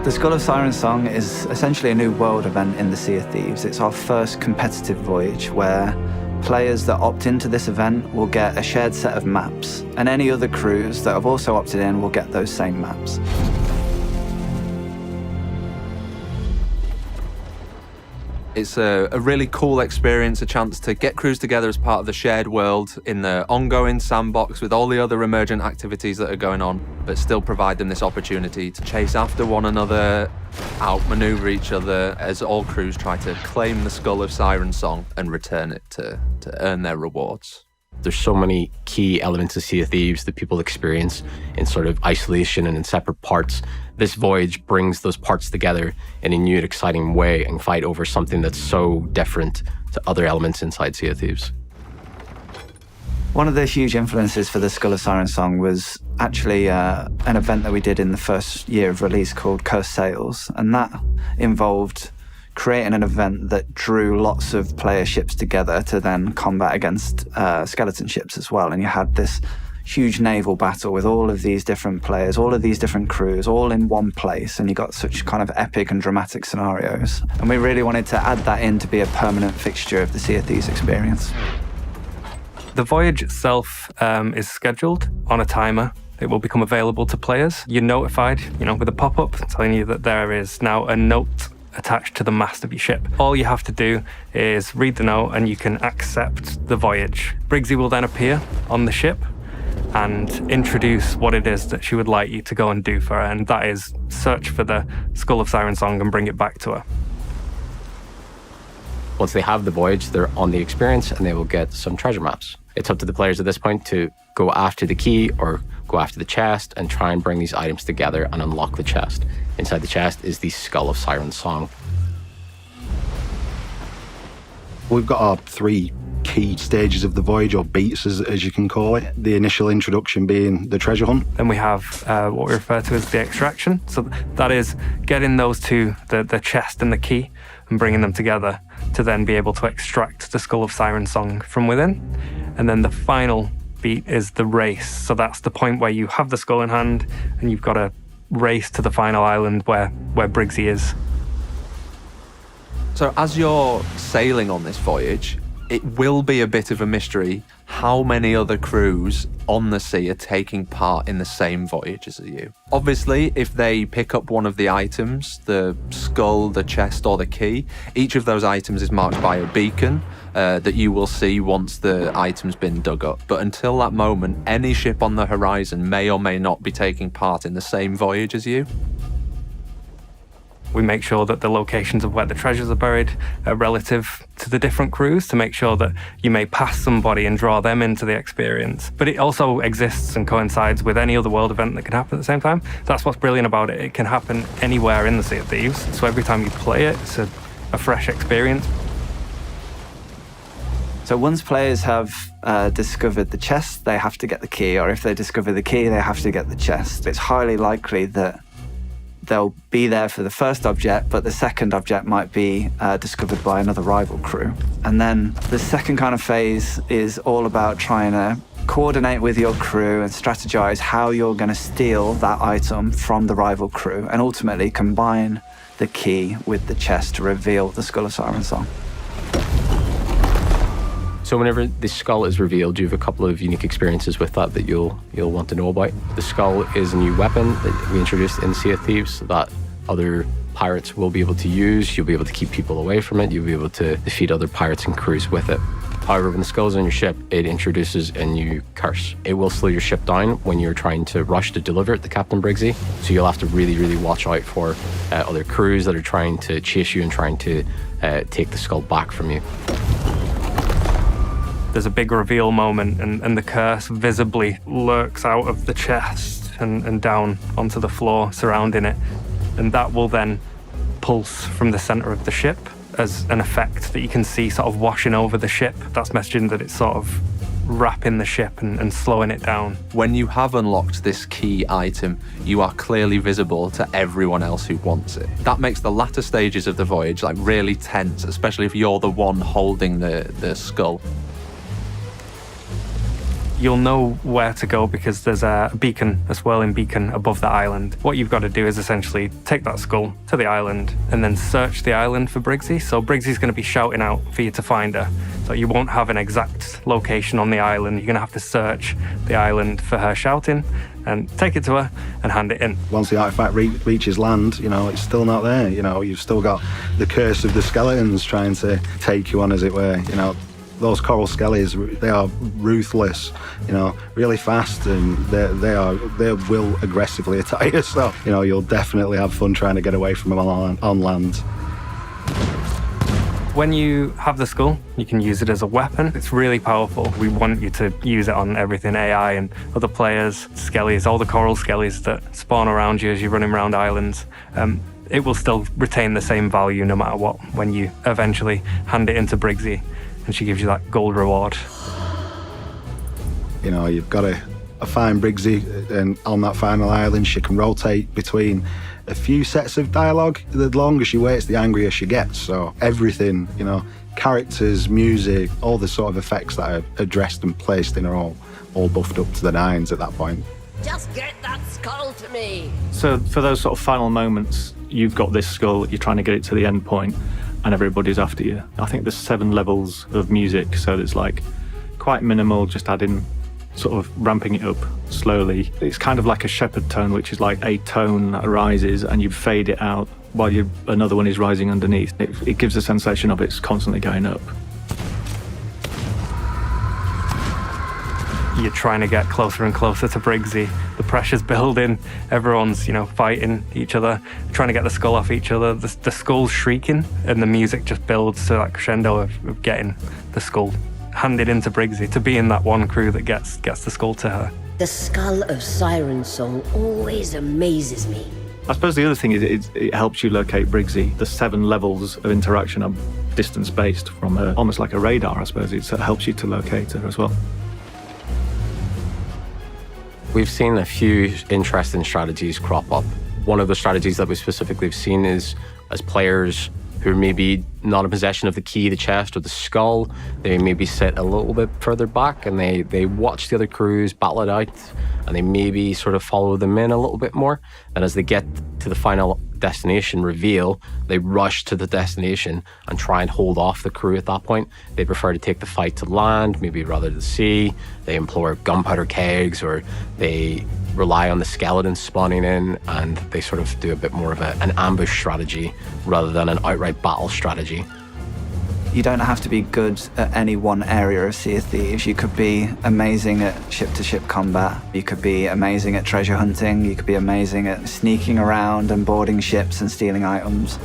The Skull of Siren Song is essentially a new world event in the Sea of Thieves. It's our first competitive voyage where players that opt into this event will get a shared set of maps, and any other crews that have also opted in will get those same maps. It's a really cool experience, a chance to get crews together as part of the shared world in the ongoing sandbox with all the other emergent activities that are going on, but still provide them this opportunity to chase after one another, outmaneuver each other as all crews try to claim the Skull of Siren Song and return it to earn their rewards. There's so many key elements of Sea of Thieves that people experience in sort of isolation and in separate parts. This voyage brings those parts together in a new and exciting way and fight over something that's so different to other elements inside Sea of Thieves. One of the huge influences for the Skull of Siren Song was actually an event that we did in the first year of release called Cursed Sails, and that involved creating an event that drew lots of player ships together to then combat against skeleton ships as well. And you had this huge naval battle with all of these different players, all of these different crews, all in one place, and you got such kind of epic and dramatic scenarios. And we really wanted to add that in to be a permanent fixture of the Sea of Thieves experience. The voyage itself is scheduled on a timer. It will become available to players. You're notified, with a pop-up telling you that there is now a note attached to the mast of your ship. All you have to do is read the note and you can accept the voyage. Briggsy will then appear on the ship and introduce what it is that she would like you to go and do for her, and that is search for the Skull of Siren Song and bring it back to her. Once they have the voyage, they're on the experience and they will get some treasure maps. It's up to the players at this point to go after the key or go after the chest and try and bring these items together and unlock the chest. Inside the chest is the Skull of Siren Song. We've got our 3 key stages of the voyage, or beats as you can call it. The initial introduction being the treasure hunt. Then we have what we refer to as the extraction. So that is getting those two, the chest and the key, and bringing them together to then be able to extract the Skull of Siren Song from within. And then the final beat is the race. So that's the point where you have the skull in hand and you've got to race to the final island where Briggsy is. So as you're sailing on this voyage, it will be a bit of a mystery how many other crews on the sea are taking part in the same voyage as you. Obviously, if they pick up one of the items, the skull, the chest, or the key, each of those items is marked by a beacon that you will see once the item's been dug up. But until that moment, any ship on the horizon may or may not be taking part in the same voyage as you. We make sure that the locations of where the treasures are buried are relative to the different crews to make sure that you may pass somebody and draw them into the experience. But it also exists and coincides with any other world event that can happen at the same time. That's what's brilliant about it. It can happen anywhere in the Sea of Thieves. So every time you play it, it's a fresh experience. So once players have discovered the chest, they have to get the key, or if they discover the key, they have to get the chest. It's highly likely that they'll be there for the first object, but the second object might be discovered by another rival crew. And then the second kind of phase is all about trying to coordinate with your crew and strategize how you're going to steal that item from the rival crew and ultimately combine the key with the chest to reveal the Skull of Siren Song. So whenever the skull is revealed, you have a couple of unique experiences with that you'll want to know about. The skull is a new weapon that we introduced in Sea of Thieves that other pirates will be able to use. You'll be able to keep people away from it. You'll be able to defeat other pirates and crews with it. However, when the skull is on your ship, it introduces a new curse. It will slow your ship down when you're trying to rush to deliver it to Captain Briggsy. So you'll have to really, really watch out for other crews that are trying to chase you and trying to take the skull back from you. There's a big reveal moment and the curse visibly lurks out of the chest and down onto the floor surrounding it. And that will then pulse from the center of the ship as an effect that you can see sort of washing over the ship. That's messaging that it's sort of wrapping the ship and slowing it down. When you have unlocked this key item, you are clearly visible to everyone else who wants it. That makes the latter stages of the voyage really tense, especially if you're the one holding the skull. You'll know where to go because there's a beacon, a swirling beacon above the island. What you've got to do is essentially take that skull to the island and then search the island for Briggsy. So Briggsy's going to be shouting out for you to find her. So you won't have an exact location on the island. You're going to have to search the island for her shouting and take it to her and hand it in. Once the artifact reaches land, you know, it's still not there. You know, you've still got the curse of the skeletons trying to take you on, as it were. You know, those coral skellies, they are ruthless, you know, really fast, and they will aggressively attack you. So, you know, you'll definitely have fun trying to get away from them on land. When you have the skull, you can use it as a weapon. It's really powerful. We want you to use it on everything, AI and other players, skellies, all the coral skellies that spawn around you as you're running around islands. It will still retain the same value no matter what when you eventually hand it into Briggsy and she gives you that gold reward. You know, you've got to find Briggsy, and on that final island, she can rotate between a few sets of dialogue. The longer she waits, the angrier she gets. So everything, you know, characters, music, all the sort of effects that are addressed and placed in are all buffed up to the nines at that point. Just get that skull to me. So for those sort of final moments, you've got this skull, you're trying to get it to the end point, and everybody's after you. I think there's 7 levels of music, so there's like quite minimal, just adding, sort of ramping it up slowly. It's kind of like a shepherd tone, which is like a tone that arises and you fade it out while another one is rising underneath. It gives a sensation of it's constantly going up. You're trying to get closer and closer to Briggsy. The pressure's building. Everyone's, you know, fighting each other, trying to get the skull off each other. The skull's shrieking, and the music just builds to that crescendo of getting the skull handed into Briggsy, to be in that one crew that gets the skull to her. The skull of Siren Song always amazes me. I suppose the other thing is it helps you locate Briggsy. The 7 levels of interaction are distance-based from almost like a radar, I suppose. It helps you to locate her as well. We've seen a few interesting strategies crop up. One of the strategies that we specifically have seen is as players who are maybe not in possession of the key, the chest, or the skull, they maybe sit a little bit further back and they watch the other crews battle it out, and they maybe sort of follow them in a little bit more. And as they get to the final destination reveal, they rush to the destination and try and hold off the crew at that point. They prefer to take the fight to land, maybe rather than the sea. They employ gunpowder kegs, or they rely on the skeletons spawning in, and they sort of do a bit more of an ambush strategy rather than an outright battle strategy. You don't have to be good at any one area of Sea of Thieves. You could be amazing at ship-to-ship combat. You could be amazing at treasure hunting. You could be amazing at sneaking around and boarding ships and stealing items.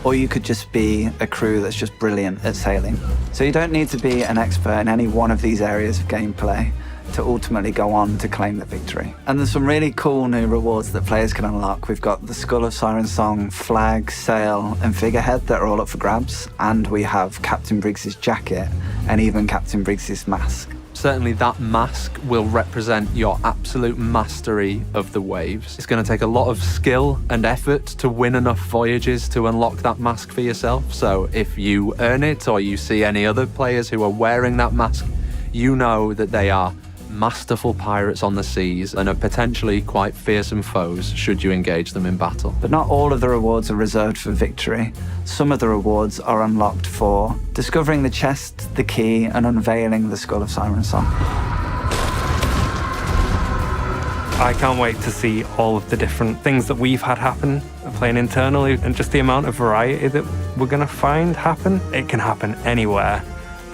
Or you could just be a crew that's just brilliant at sailing. So you don't need to be an expert in any one of these areas of gameplay to ultimately go on to claim the victory. And there's some really cool new rewards that players can unlock. We've got the Skull of Siren Song, flag, sail, and figurehead that are all up for grabs. And we have Captain Briggs's jacket and even Captain Briggs's mask. Certainly that mask will represent your absolute mastery of the waves. It's going to take a lot of skill and effort to win enough voyages to unlock that mask for yourself. So if you earn it, or you see any other players who are wearing that mask, you know that they are masterful pirates on the seas and are potentially quite fearsome foes should you engage them in battle. But not all of the rewards are reserved for victory. Some of the rewards are unlocked for discovering the chest, the key, and unveiling the Skull of Siren Song. I can't wait to see all of the different things that we've had happen playing internally, and just the amount of variety that we're going to find happen. It can happen anywhere,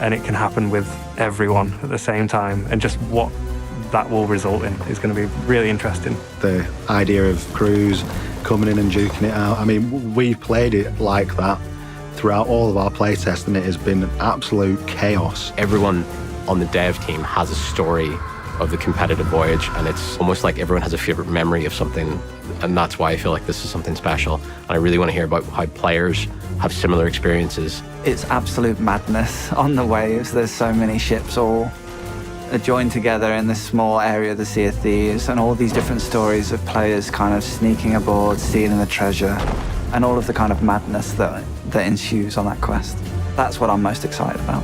and it can happen with everyone at the same time, and just what that will result in is going to be really interesting. The idea of crews coming in and duking it out, I mean, we've played it like that throughout all of our playtests, and it has been absolute chaos. Everyone on the dev team has a story of the competitive voyage, and it's almost like everyone has a favorite memory of something, and that's why I feel like this is something special. And I really want to hear about how players have similar experiences. It's absolute madness on the waves. There's so many ships all joined together in this small area of the Sea of Thieves, and all these different stories of players kind of sneaking aboard, stealing the treasure, and all of the kind of madness that ensues on that quest. That's what I'm most excited about.